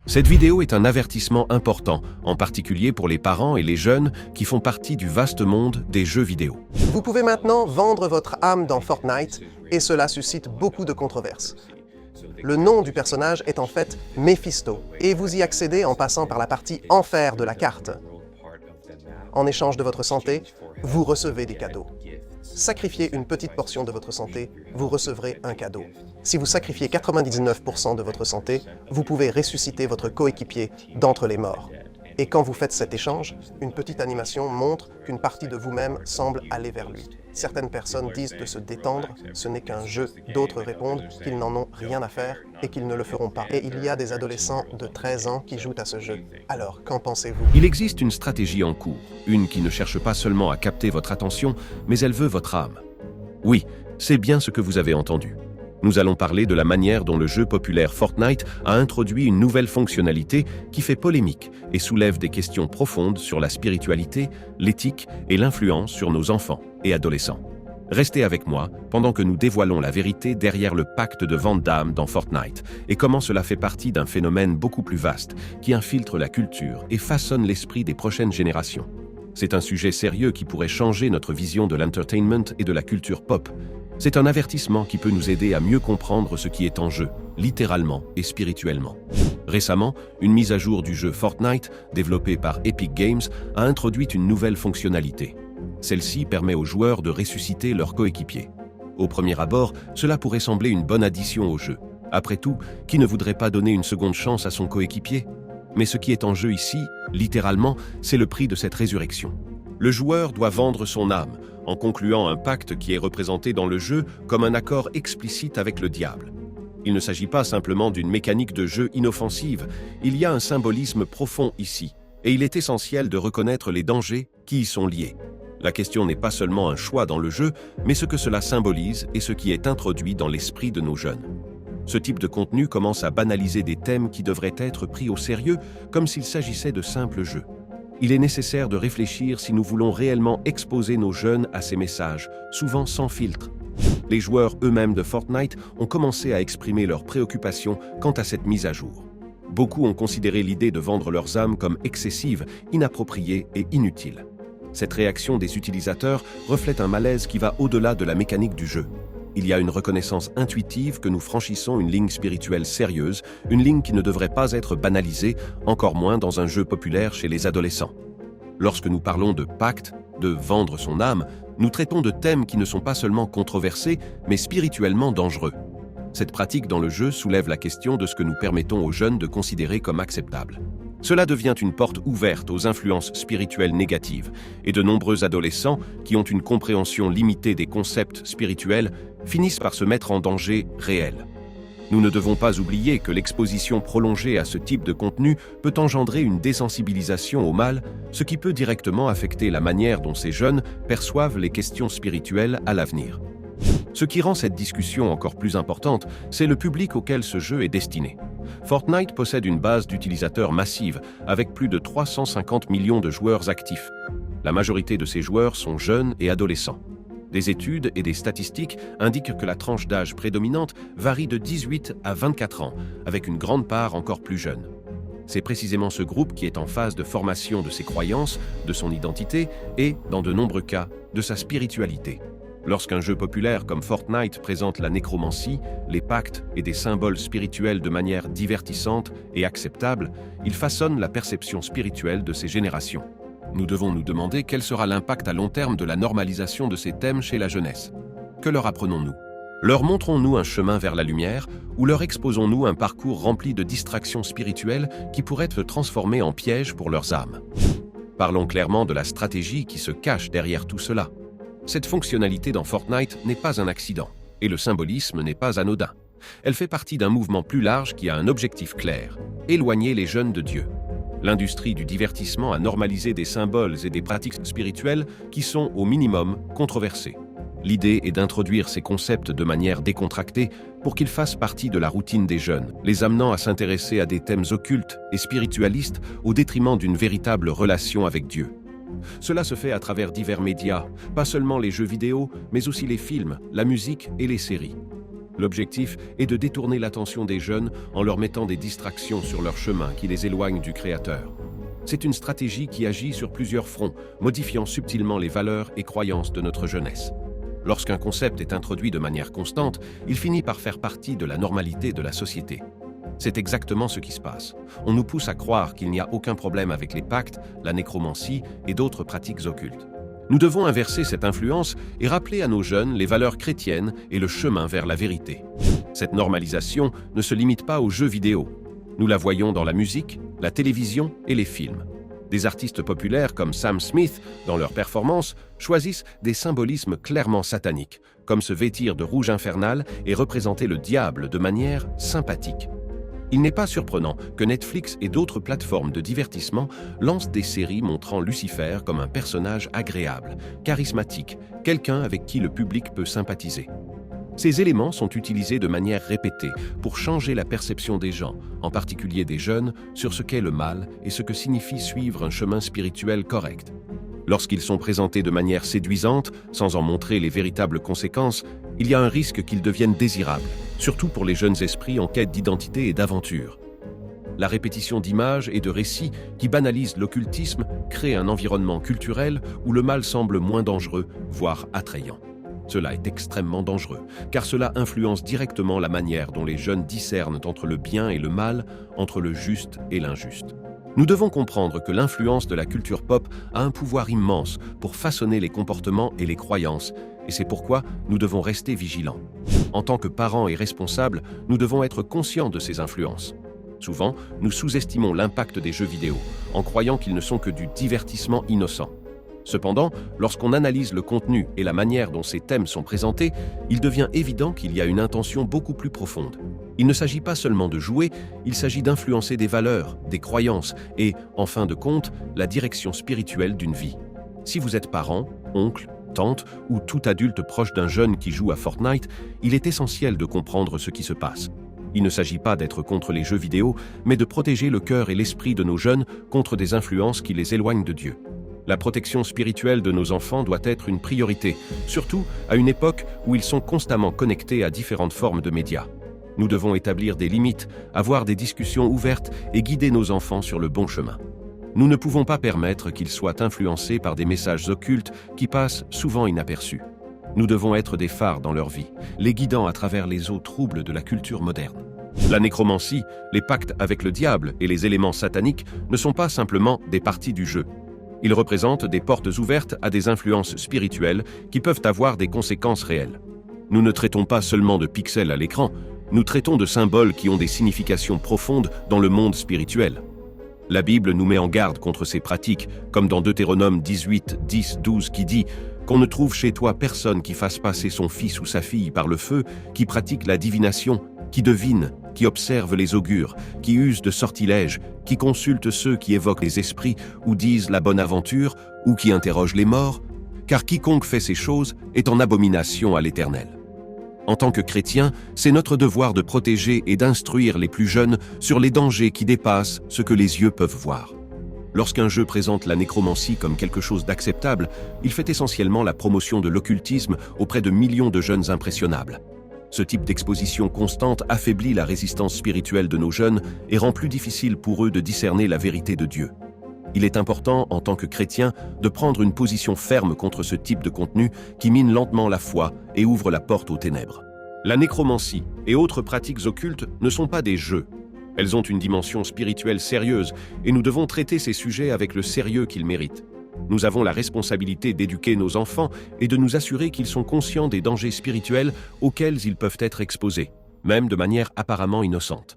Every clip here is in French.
Cette vidéo est un avertissement important, en particulier pour les parents et les jeunes qui font partie du vaste monde des jeux vidéo. Vous pouvez maintenant vendre votre âme dans Fortnite et cela suscite beaucoup de controverses. Le nom du personnage est en fait Mephisto et vous y accédez en passant par la partie enfer de la carte. En échange de votre santé, vous recevez des cadeaux. Sacrifiez une petite portion de votre santé, vous recevrez un cadeau. Si vous sacrifiez 99% de votre santé, vous pouvez ressusciter votre coéquipier d'entre les morts. Et quand vous faites cet échange, une petite animation montre qu'une partie de vous-même semble aller vers lui. Certaines personnes disent de se détendre, ce n'est qu'un jeu. D'autres répondent qu'ils n'en ont rien à faire et qu'ils ne le feront pas. Et il y a des adolescents de 13 ans qui jouent à ce jeu. Alors, qu'en pensez-vous? Il existe une stratégie en cours, une qui ne cherche pas seulement à capter votre attention, mais elle veut votre âme. Oui, c'est bien ce que vous avez entendu. Nous allons parler de la manière dont le jeu populaire Fortnite a introduit une nouvelle fonctionnalité qui fait polémique et soulève des questions profondes sur la spiritualité, l'éthique et l'influence sur nos enfants et adolescents. Restez avec moi pendant que nous dévoilons la vérité derrière le pacte de vente d'âme dans Fortnite et comment cela fait partie d'un phénomène beaucoup plus vaste qui infiltre la culture et façonne l'esprit des prochaines générations. C'est un sujet sérieux qui pourrait changer notre vision de l'entertainment et de la culture pop. C'est un avertissement qui peut nous aider à mieux comprendre ce qui est en jeu, littéralement et spirituellement. Récemment, une mise à jour du jeu Fortnite, développée par Epic Games, a introduit une nouvelle fonctionnalité. Celle-ci permet aux joueurs de ressusciter leurs coéquipiers. Au premier abord, cela pourrait sembler une bonne addition au jeu. Après tout, qui ne voudrait pas donner une seconde chance à son coéquipier? Mais ce qui est en jeu ici, littéralement, c'est le prix de cette résurrection. Le joueur doit vendre son âme, en concluant un pacte qui est représenté dans le jeu comme un accord explicite avec le diable. Il ne s'agit pas simplement d'une mécanique de jeu inoffensive, il y a un symbolisme profond ici, et il est essentiel de reconnaître les dangers qui y sont liés. La question n'est pas seulement un choix dans le jeu, mais ce que cela symbolise et ce qui est introduit dans l'esprit de nos jeunes. Ce type de contenu commence à banaliser des thèmes qui devraient être pris au sérieux, comme s'il s'agissait de simples jeux. Il est nécessaire de réfléchir si nous voulons réellement exposer nos jeunes à ces messages, souvent sans filtre. Les joueurs eux-mêmes de Fortnite ont commencé à exprimer leurs préoccupations quant à cette mise à jour. Beaucoup ont considéré l'idée de vendre leurs âmes comme excessive, inappropriée et inutile. Cette réaction des utilisateurs reflète un malaise qui va au-delà de la mécanique du jeu. Il y a une reconnaissance intuitive que nous franchissons une ligne spirituelle sérieuse, une ligne qui ne devrait pas être banalisée, encore moins dans un jeu populaire chez les adolescents. Lorsque nous parlons de pacte, de vendre son âme, nous traitons de thèmes qui ne sont pas seulement controversés, mais spirituellement dangereux. Cette pratique dans le jeu soulève la question de ce que nous permettons aux jeunes de considérer comme acceptable. Cela devient une porte ouverte aux influences spirituelles négatives, et de nombreux adolescents, qui ont une compréhension limitée des concepts spirituels, finissent par se mettre en danger réel. Nous ne devons pas oublier que l'exposition prolongée à ce type de contenu peut engendrer une désensibilisation au mal, ce qui peut directement affecter la manière dont ces jeunes perçoivent les questions spirituelles à l'avenir. Ce qui rend cette discussion encore plus importante, c'est le public auquel ce jeu est destiné. Fortnite possède une base d'utilisateurs massive, avec plus de 350 millions de joueurs actifs. La majorité de ces joueurs sont jeunes et adolescents. Des études et des statistiques indiquent que la tranche d'âge prédominante varie de 18 à 24 ans, avec une grande part encore plus jeune. C'est précisément ce groupe qui est en phase de formation de ses croyances, de son identité et, dans de nombreux cas, de sa spiritualité. Lorsqu'un jeu populaire comme Fortnite présente la nécromancie, les pactes et des symboles spirituels de manière divertissante et acceptable, il façonne la perception spirituelle de ces générations. Nous devons nous demander quel sera l'impact à long terme de la normalisation de ces thèmes chez la jeunesse. Que leur apprenons-nous? Leur montrons-nous un chemin vers la lumière ou leur exposons-nous un parcours rempli de distractions spirituelles qui pourraient être transformées en pièges pour leurs âmes? Parlons clairement de la stratégie qui se cache derrière tout cela. Cette fonctionnalité dans Fortnite n'est pas un accident, et le symbolisme n'est pas anodin. Elle fait partie d'un mouvement plus large qui a un objectif clair: éloigner les jeunes de Dieu. L'industrie du divertissement a normalisé des symboles et des pratiques spirituelles qui sont, au minimum, controversées. L'idée est d'introduire ces concepts de manière décontractée pour qu'ils fassent partie de la routine des jeunes, les amenant à s'intéresser à des thèmes occultes et spiritualistes au détriment d'une véritable relation avec Dieu. Cela se fait à travers divers médias, pas seulement les jeux vidéo, mais aussi les films, la musique et les séries. L'objectif est de détourner l'attention des jeunes en leur mettant des distractions sur leur chemin qui les éloignent du Créateur. C'est une stratégie qui agit sur plusieurs fronts, modifiant subtilement les valeurs et croyances de notre jeunesse. Lorsqu'un concept est introduit de manière constante, il finit par faire partie de la normalité de la société. C'est exactement ce qui se passe. On nous pousse à croire qu'il n'y a aucun problème avec les pactes, la nécromancie et d'autres pratiques occultes. Nous devons inverser cette influence et rappeler à nos jeunes les valeurs chrétiennes et le chemin vers la vérité. Cette normalisation ne se limite pas aux jeux vidéo. Nous la voyons dans la musique, la télévision et les films. Des artistes populaires comme Sam Smith, dans leurs performances, choisissent des symbolismes clairement sataniques, comme se vêtir de rouge infernal et représenter le diable de manière sympathique. Il n'est pas surprenant que Netflix et d'autres plateformes de divertissement lancent des séries montrant Lucifer comme un personnage agréable, charismatique, quelqu'un avec qui le public peut sympathiser. Ces éléments sont utilisés de manière répétée pour changer la perception des gens, en particulier des jeunes, sur ce qu'est le mal et ce que signifie suivre un chemin spirituel correct. Lorsqu'ils sont présentés de manière séduisante, sans en montrer les véritables conséquences, il y a un risque qu'ils deviennent désirables, surtout pour les jeunes esprits en quête d'identité et d'aventure. La répétition d'images et de récits qui banalisent l'occultisme crée un environnement culturel où le mal semble moins dangereux, voire attrayant. Cela est extrêmement dangereux, car cela influence directement la manière dont les jeunes discernent entre le bien et le mal, entre le juste et l'injuste. Nous devons comprendre que l'influence de la culture pop a un pouvoir immense pour façonner les comportements et les croyances, et c'est pourquoi nous devons rester vigilants. En tant que parents et responsables, nous devons être conscients de ces influences. Souvent, nous sous-estimons l'impact des jeux vidéo, en croyant qu'ils ne sont que du divertissement innocent. Cependant, lorsqu'on analyse le contenu et la manière dont ces thèmes sont présentés, il devient évident qu'il y a une intention beaucoup plus profonde. Il ne s'agit pas seulement de jouer, il s'agit d'influencer des valeurs, des croyances et, en fin de compte, la direction spirituelle d'une vie. Si vous êtes parent, oncle, tante ou tout adulte proche d'un jeune qui joue à Fortnite, il est essentiel de comprendre ce qui se passe. Il ne s'agit pas d'être contre les jeux vidéo, mais de protéger le cœur et l'esprit de nos jeunes contre des influences qui les éloignent de Dieu. La protection spirituelle de nos enfants doit être une priorité, surtout à une époque où ils sont constamment connectés à différentes formes de médias. Nous devons établir des limites, avoir des discussions ouvertes et guider nos enfants sur le bon chemin. Nous ne pouvons pas permettre qu'ils soient influencés par des messages occultes qui passent souvent inaperçus. Nous devons être des phares dans leur vie, les guidant à travers les eaux troubles de la culture moderne. La nécromancie, les pactes avec le diable et les éléments sataniques ne sont pas simplement des parties du jeu. Ils représentent des portes ouvertes à des influences spirituelles qui peuvent avoir des conséquences réelles. Nous ne traitons pas seulement de pixels à l'écran, nous traitons de symboles qui ont des significations profondes dans le monde spirituel. La Bible nous met en garde contre ces pratiques, comme dans Deutéronome 18, 10, 12 qui dit « Qu'on ne trouve chez toi personne qui fasse passer son fils ou sa fille par le feu, qui pratique la divination, qui devine, qui observe les augures, qui use de sortilèges, qui consulte ceux qui évoquent les esprits ou disent la bonne aventure, ou qui interrogent les morts, car quiconque fait ces choses est en abomination à l'Éternel. » En tant que chrétiens, c'est notre devoir de protéger et d'instruire les plus jeunes sur les dangers qui dépassent ce que les yeux peuvent voir. Lorsqu'un jeu présente la nécromancie comme quelque chose d'acceptable, il fait essentiellement la promotion de l'occultisme auprès de millions de jeunes impressionnables. Ce type d'exposition constante affaiblit la résistance spirituelle de nos jeunes et rend plus difficile pour eux de discerner la vérité de Dieu. Il est important, en tant que chrétien, de prendre une position ferme contre ce type de contenu qui mine lentement la foi et ouvre la porte aux ténèbres. La nécromancie et autres pratiques occultes ne sont pas des jeux. Elles ont une dimension spirituelle sérieuse et nous devons traiter ces sujets avec le sérieux qu'ils méritent. Nous avons la responsabilité d'éduquer nos enfants et de nous assurer qu'ils sont conscients des dangers spirituels auxquels ils peuvent être exposés, même de manière apparemment innocente.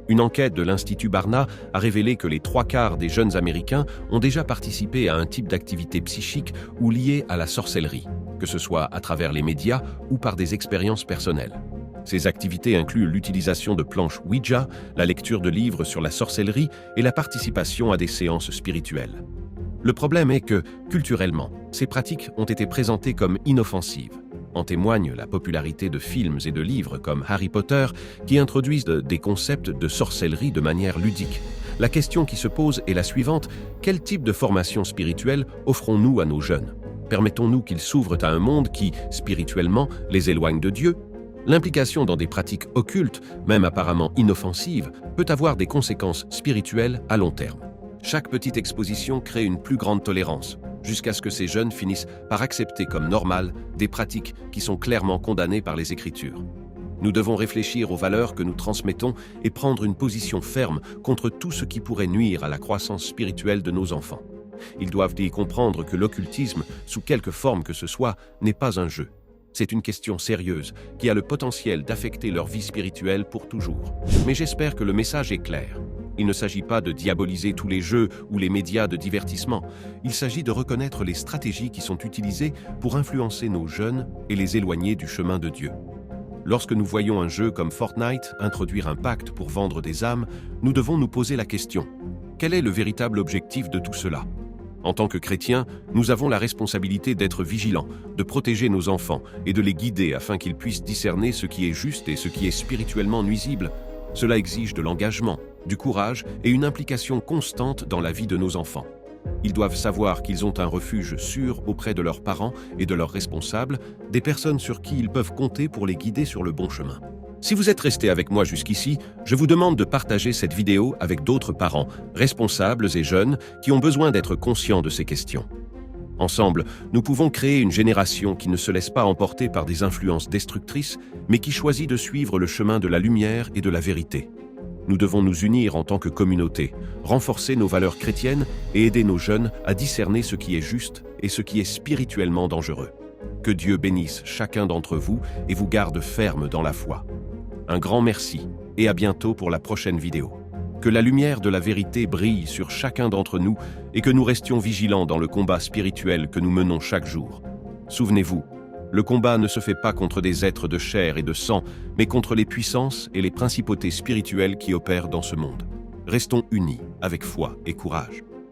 Une enquête de l'Institut Barna a révélé que les 3/4 des jeunes Américains ont déjà participé à un type d'activité psychique ou liée à la sorcellerie, que ce soit à travers les médias ou par des expériences personnelles. Ces activités incluent l'utilisation de planches Ouija, la lecture de livres sur la sorcellerie et la participation à des séances spirituelles. Le problème est que, culturellement, ces pratiques ont été présentées comme inoffensives. En témoigne la popularité de films et de livres comme Harry Potter qui introduisent des concepts de sorcellerie de manière ludique. La question qui se pose est la suivante: quel type de formation spirituelle offrons-nous à nos jeunes? Permettons-nous qu'ils s'ouvrent à un monde qui, spirituellement, les éloigne de Dieu? L'implication dans des pratiques occultes, même apparemment inoffensives, peut avoir des conséquences spirituelles à long terme. Chaque petite exposition crée une plus grande tolérance, jusqu'à ce que ces jeunes finissent par accepter comme normales des pratiques qui sont clairement condamnées par les Écritures. Nous devons réfléchir aux valeurs que nous transmettons et prendre une position ferme contre tout ce qui pourrait nuire à la croissance spirituelle de nos enfants. Ils doivent y comprendre que l'occultisme, sous quelque forme que ce soit, n'est pas un jeu. C'est une question sérieuse qui a le potentiel d'affecter leur vie spirituelle pour toujours. Mais j'espère que le message est clair. Il ne s'agit pas de diaboliser tous les jeux ou les médias de divertissement. Il s'agit de reconnaître les stratégies qui sont utilisées pour influencer nos jeunes et les éloigner du chemin de Dieu. Lorsque nous voyons un jeu comme Fortnite introduire un pacte pour vendre des âmes, nous devons nous poser la question: quel est le véritable objectif de tout cela ? En tant que chrétiens, nous avons la responsabilité d'être vigilants, de protéger nos enfants et de les guider afin qu'ils puissent discerner ce qui est juste et ce qui est spirituellement nuisible. Cela exige de l'engagement, du courage et une implication constante dans la vie de nos enfants. Ils doivent savoir qu'ils ont un refuge sûr auprès de leurs parents et de leurs responsables, des personnes sur qui ils peuvent compter pour les guider sur le bon chemin. Si vous êtes resté avec moi jusqu'ici, je vous demande de partager cette vidéo avec d'autres parents, responsables et jeunes qui ont besoin d'être conscients de ces questions. Ensemble, nous pouvons créer une génération qui ne se laisse pas emporter par des influences destructrices, mais qui choisit de suivre le chemin de la lumière et de la vérité. Nous devons nous unir en tant que communauté, renforcer nos valeurs chrétiennes et aider nos jeunes à discerner ce qui est juste et ce qui est spirituellement dangereux. Que Dieu bénisse chacun d'entre vous et vous garde ferme dans la foi. Un grand merci et à bientôt pour la prochaine vidéo. Que la lumière de la vérité brille sur chacun d'entre nous et que nous restions vigilants dans le combat spirituel que nous menons chaque jour. Souvenez-vous, le combat ne se fait pas contre des êtres de chair et de sang, mais contre les puissances et les principautés spirituelles qui opèrent dans ce monde. Restons unis avec foi et courage.